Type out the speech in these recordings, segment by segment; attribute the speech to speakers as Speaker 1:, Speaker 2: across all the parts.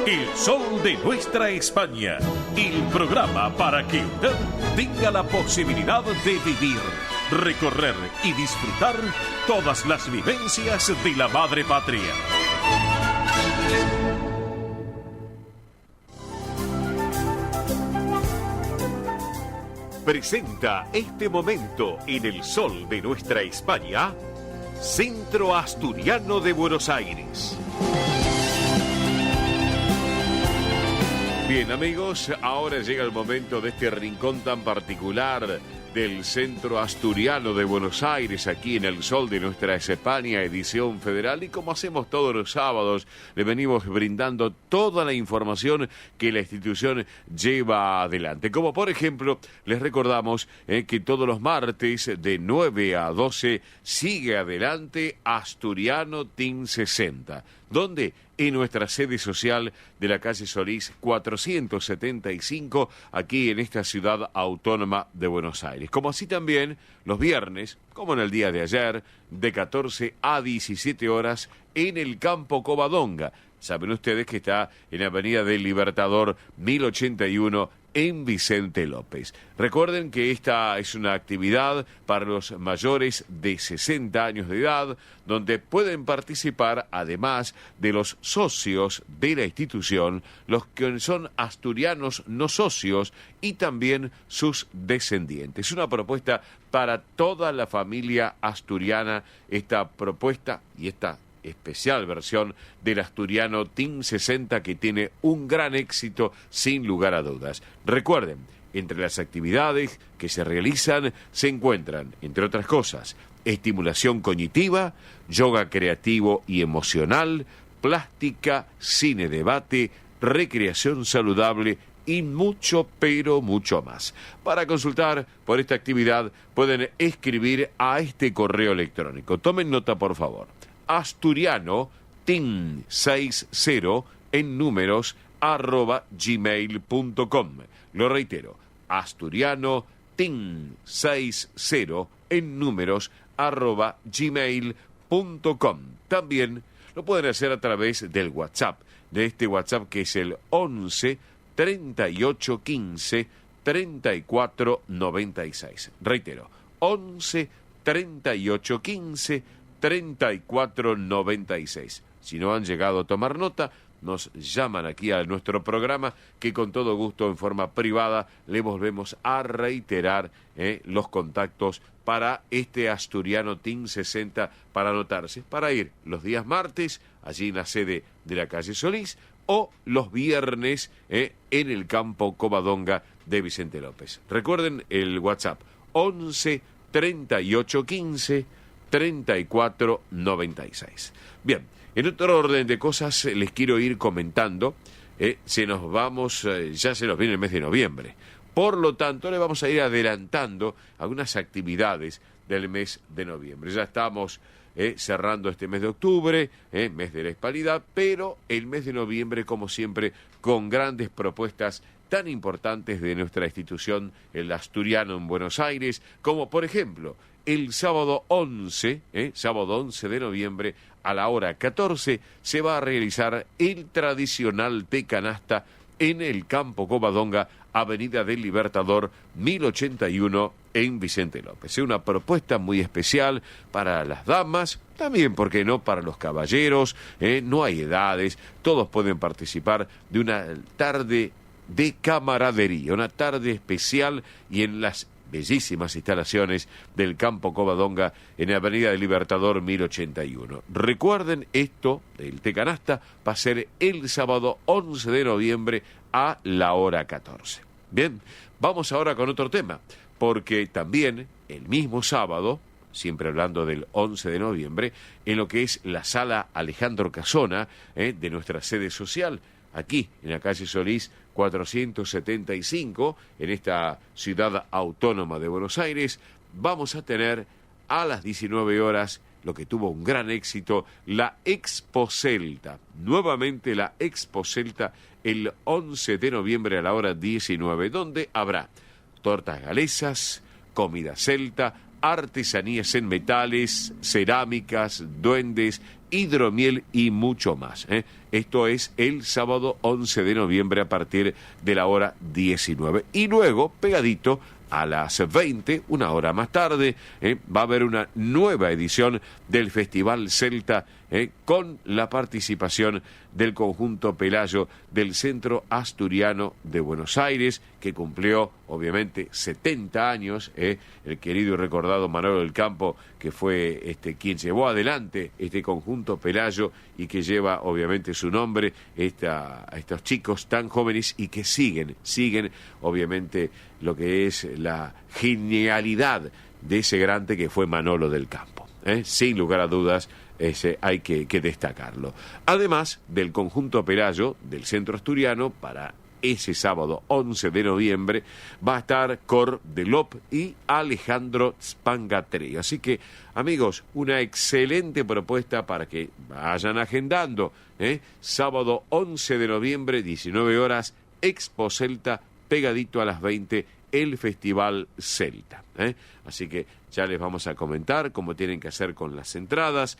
Speaker 1: El sol de nuestra España. El programa para que usted tenga la posibilidad de vivir, recorrer y disfrutar todas las vivencias de la madre patria. Presenta este momento en el sol de nuestra España, Centro Asturiano de Buenos Aires. Bien, amigos, ahora llega el momento de este rincón tan particular del Centro Asturiano de Buenos Aires, aquí en el sol de nuestra España, edición federal, y como hacemos todos los sábados, le venimos brindando toda la información que la institución lleva adelante. Como por ejemplo, les recordamos que todos los martes de 9 a 12 sigue adelante Asturiano Team 60. ¿Dónde? En nuestra sede social de la calle Solís 475, aquí en esta ciudad autónoma de Buenos Aires. Como así también los viernes, como en el día de ayer, de 14 a 17 horas en el Campo Covadonga. Saben ustedes que está en Avenida del Libertador 1081 en Vicente López. Recuerden que esta es una actividad para los mayores de 60 años de edad, donde pueden participar, además de los socios de la institución, los que son asturianos no socios y también sus descendientes. Una propuesta para toda la familia asturiana, esta propuesta y esta especial versión del Asturiano Team 60, que tiene un gran éxito sin lugar a dudas. Recuerden, entre las actividades que se realizan se encuentran, entre otras cosas, estimulación cognitiva, yoga creativo y emocional, plástica, cine debate, recreación saludable y mucho, pero mucho más. Para consultar por esta actividad pueden escribir a este correo electrónico. Tomen nota, por favor. Asturiano Team 60 en números @gmail.com. Lo reitero, Asturiano Team 60 en números @gmail.com. También lo pueden hacer a través del WhatsApp, de este WhatsApp que es el 11 38 15 34 96. Reitero, 11 38 15 3496. Si no han llegado a tomar nota, nos llaman aquí a nuestro programa, que con todo gusto en forma privada le volvemos a reiterar los contactos para este Asturiano Team 60 para anotarse, para ir los días martes allí en la sede de la calle Solís o los viernes en el Campo Covadonga de Vicente López. Recuerden el WhatsApp 11 38 15 3496. Bien, en otro orden de cosas les quiero ir comentando, ya se nos viene el mes de noviembre. Por lo tanto, le vamos a ir adelantando algunas actividades del mes de noviembre. Ya estamos cerrando este mes de octubre, mes de la Hispanidad, pero el mes de noviembre, como siempre, con grandes propuestas tan importantes de nuestra institución, el Asturiano en Buenos Aires, como por ejemplo el sábado 11 de noviembre a la hora 14 se va a realizar el tradicional té canasta en el Campo Covadonga, Avenida del Libertador 1081 en Vicente López. Es una propuesta muy especial para las damas, también, ¿por qué no?, para los caballeros. No hay edades, todos pueden participar de una tarde de camaradería, una tarde especial, y en las bellísimas instalaciones del Campo Covadonga en la Avenida del Libertador 1081. Recuerden, esto del té canasta va a ser el sábado 11 de noviembre a la hora 14. Bien, vamos ahora con otro tema, porque también el mismo sábado, siempre hablando del 11 de noviembre, en lo que es la sala Alejandro Casona de nuestra sede social, aquí en la calle Solís 475, en esta ciudad autónoma de Buenos Aires, vamos a tener a las 19 horas lo que tuvo un gran éxito, la Expo Celta. Nuevamente la Expo Celta el 11 de noviembre a la hora 19, donde habrá tortas galesas, comida celta, artesanías en metales, cerámicas, duendes hidromiel y mucho más. Esto es el sábado 11 de noviembre a partir de la hora 19. Y luego, pegadito a las 20, una hora más tarde, va a haber una nueva edición del Festival Celta con la participación del conjunto Pelayo del Centro Asturiano de Buenos Aires, que cumplió obviamente 70 años, el querido y recordado Manolo del Campo, que fue quien llevó adelante este conjunto Pelayo y que lleva obviamente su nombre a estos chicos tan jóvenes y que siguen obviamente lo que es la genialidad de ese grande que fue Manolo del Campo. Sin lugar a dudas, hay que destacarlo. Además del conjunto Pelayo del Centro Asturiano, para ese sábado 11 de noviembre va a estar Cor de Lop y Alejandro Spangatri. Así que, amigos, una excelente propuesta para que vayan agendando. Sábado 11 de noviembre, 19 horas, Expo Celta, pegadito a las 20, el Festival Celta. Así que ya les vamos a comentar cómo tienen que hacer con las entradas,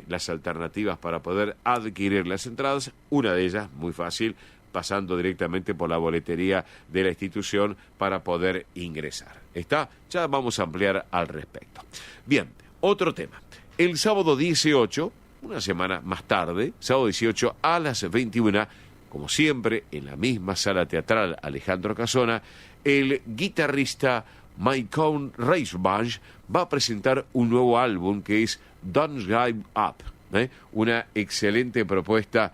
Speaker 1: las alternativas para poder adquirir las entradas. Una de ellas, muy fácil, pasando directamente por la boletería de la institución para poder ingresar. ¿Está? Ya vamos a ampliar al respecto. Bien, otro tema. El sábado 18, una semana más tarde, sábado 18 a las 21, como siempre, en la misma sala teatral Alejandro Casona, el guitarrista Maicon Reisbach va a presentar un nuevo álbum que es Don't Give Up. Una excelente propuesta,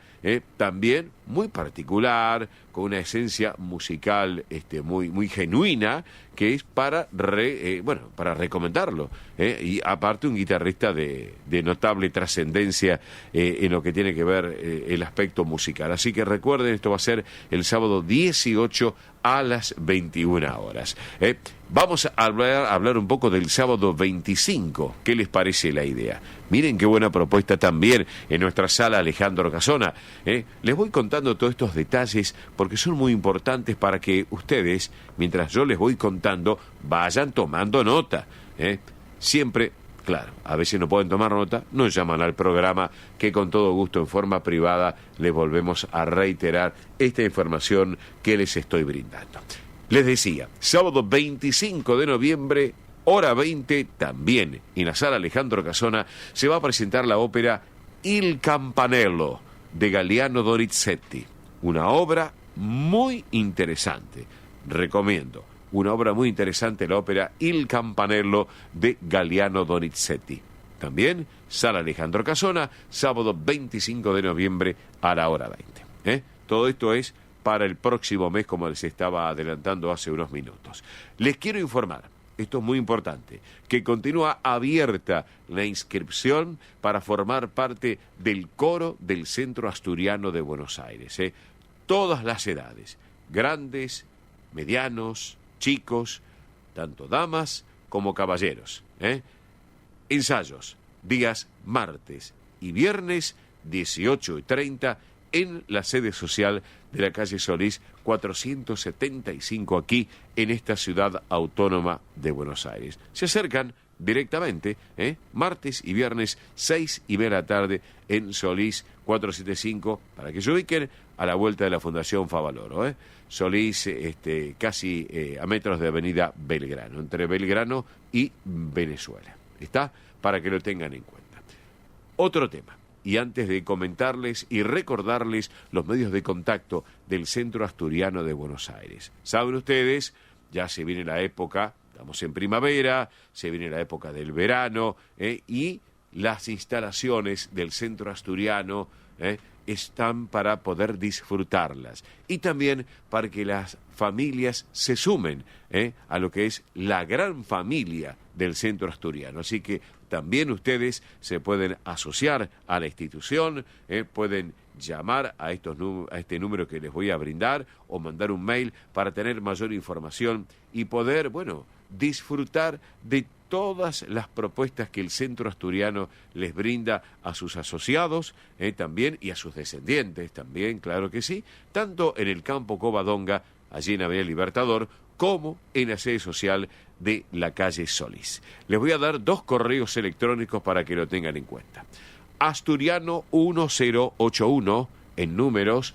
Speaker 1: también muy particular, con una esencia musical muy genuina, que es para recomendarlo. Y aparte un guitarrista de notable trascendencia en lo que tiene que ver el aspecto musical. Así que recuerden, esto va a ser el sábado 18 a las 21 horas. Vamos a hablar un poco del sábado 25. ¿Qué les parece la idea? Miren qué buena propuesta también en nuestra sala Alejandro Casona. Les voy contando todos estos detalles porque son muy importantes para que ustedes, mientras yo les voy contando, vayan tomando nota. Siempre, claro, a veces no pueden tomar nota, nos llaman al programa que con todo gusto en forma privada les volvemos a reiterar esta información que les estoy brindando. Les decía, sábado 25 de noviembre, hora 20, también en la sala Alejandro Casona, se va a presentar la ópera Il Campanello de Galliano Donizetti. Una obra muy interesante, recomiendo. Una obra muy interesante, la ópera Il Campanello de Galliano Donizetti. También, sala Alejandro Casona, sábado 25 de noviembre a la hora 20. Todo esto es para el próximo mes, como les estaba adelantando hace unos minutos. Les quiero informar, esto es muy importante, que continúa abierta la inscripción para formar parte del coro del Centro Asturiano de Buenos Aires. Todas las edades, grandes, medianos, chicos, tanto damas como caballeros. Ensayos, días martes y viernes, 18:30, en la sede social de la calle Solís 475, aquí en esta ciudad autónoma de Buenos Aires. Se acercan directamente, martes y viernes, 6:30 de la tarde, en Solís 475, para que se ubiquen a la vuelta de la Fundación Favaloro. Solís, casi a metros de Avenida Belgrano, entre Belgrano y Venezuela. ¿Está? Para que lo tengan en cuenta. Otro tema. Y antes de comentarles y recordarles los medios de contacto del Centro Asturiano de Buenos Aires. Saben ustedes, ya se viene la época, estamos en primavera, se viene la época del verano, y las instalaciones del Centro Asturiano están para poder disfrutarlas. Y también para que las familias se sumen a lo que es la gran familia del Centro Asturiano. Así que también ustedes se pueden asociar a la institución, pueden llamar a este número que les voy a brindar o mandar un mail para tener mayor información y poder, disfrutar de todas las propuestas que el Centro Asturiano les brinda a sus asociados también y a sus descendientes también, claro que sí, tanto en el campo Covadonga, allí en Avenida Libertador, como en la sede social de la calle Solís. Les voy a dar 2 correos electrónicos para que lo tengan en cuenta. asturiano1081 en números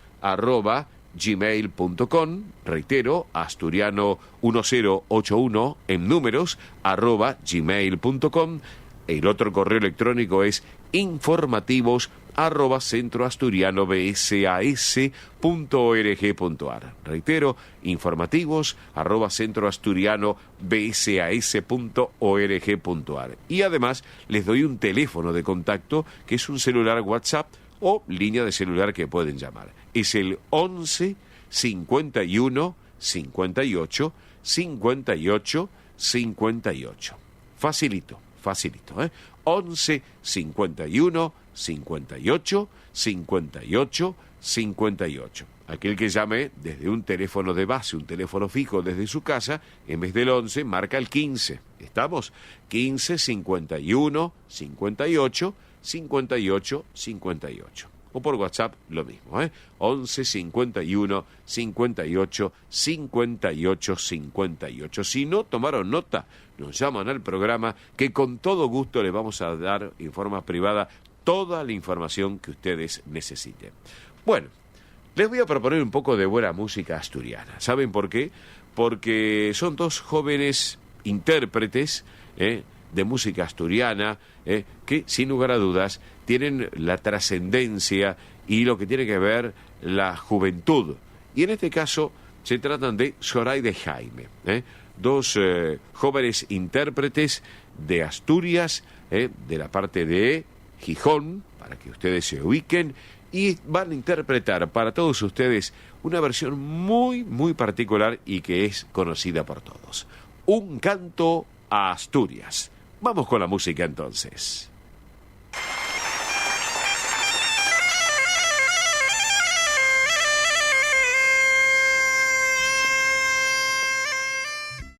Speaker 1: @gmail.com. Reitero, asturiano1081 en números @gmail.com. El otro correo electrónico es informativos@centroasturianobsas.org.ar. Reitero, informativos@centroasturianobsas.org.ar. Y además les doy un teléfono de contacto que es un celular WhatsApp o línea de celular que pueden llamar. Es el 11 51 58 58 58. Facilito, 11 51 58 58 58. Aquel que llame desde un teléfono de base, un teléfono fijo desde su casa, en vez del 11, marca el 15. ¿Estamos? 15 51 58 58 58. O por WhatsApp lo mismo, 11 51 58 58 58. Si no tomaron nota, nos llaman al programa que con todo gusto les vamos a dar en forma privada toda la información que ustedes necesiten. Bueno, les voy a proponer un poco de buena música asturiana. ¿Saben por qué? Porque son dos jóvenes intérpretes de música asturiana que, sin lugar a dudas, tienen la trascendencia y lo que tiene que ver la juventud. Y en este caso se tratan de Zoraida y Jaime, dos jóvenes intérpretes de Asturias, de la parte de Gijón, para que ustedes se ubiquen, y van a interpretar para todos ustedes una versión muy, muy particular y que es conocida por todos. Un canto a Asturias. Vamos con la música entonces.